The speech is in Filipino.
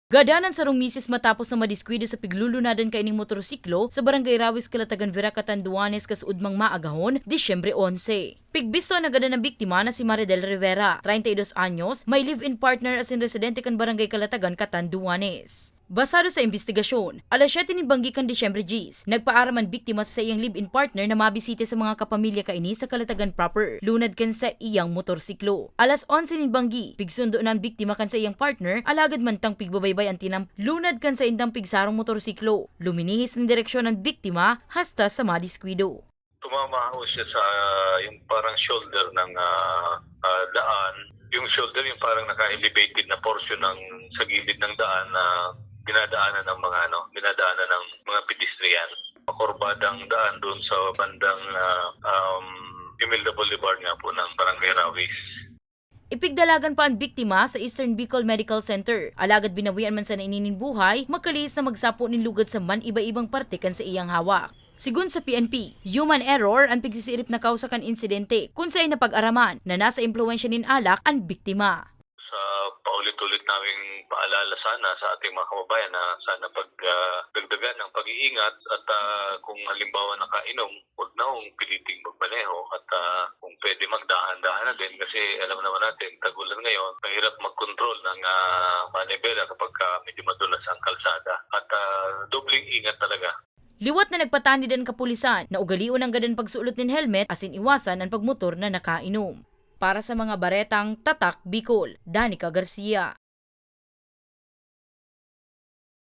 Gadanan sa misis matapos na madiskwido sa piglulunadan kaining motorsiklo sa Barangay Rawis, Calatagan, Vera, Catanduanes, kasudmang maagahon, Disyembre 11. Pigbisto na gada ng biktima na si Maridel Rivera, 32 anyos, may live-in partner as in residente kan Barangay Calatagan, Catanduanes. Basado sa investigasyon, alas 7 ni banggi kan Disyembre Gs, nagpaaraman biktima sa iyang live-in partner na mabisite sa mga kapamilya kaini sa Calatagan proper, lunad kan sa iyang motorsiklo. Alas 11 ni banggi, pigsundo na ang biktima kan sa iyang partner, alagad man tang pigbabaybay ang tinam, lunad kan sa indang pigsarong motorsiklo. Luminihis ng direksyon ng biktima hasta sa madiskwido. Tumama ho siya sa yung parang shoulder ng daan. Yung shoulder yung parang naka-elevated na portion ng sa gilid ng daan na dinadaanan ng mga pedestrian. Makurbadang daan doon sa bandang Imelda Boulevard nga po ng Barangay Rawis. Ipigdalagan pa ang biktima sa Eastern Bicol Medical Center. Alagad binawian man sa naininin buhay, magkalis na magsapo nin lugad sa man iba-ibang parte kan sa iyang hawak. Sigun sa PNP, human error ang pigsisirip na kausa kan insidente kung sa'y napag-araman na nasa impluensya nin alak ang biktima. Sa paulit-ulit naming paalala sana sa ating mga kababayan na sana pagdagdagan ng pag-iingat at kung halimbawa nakainom, huwag na hong piliting magmaneho at kung pwede magdahan-dahan na din kasi alam naman natin, tagulan ngayon, mahirap mag-control ng manibela kapag medyo madulas ang kalsada at dobling ingat talaga. Liwat na nagpatanid ang kapulisan na ugalion ang gadan pagsulot nin helmet asin iwasan ang pagmotor na nakainom. Para sa mga baretang Tatak Bicol, Danica Garcia.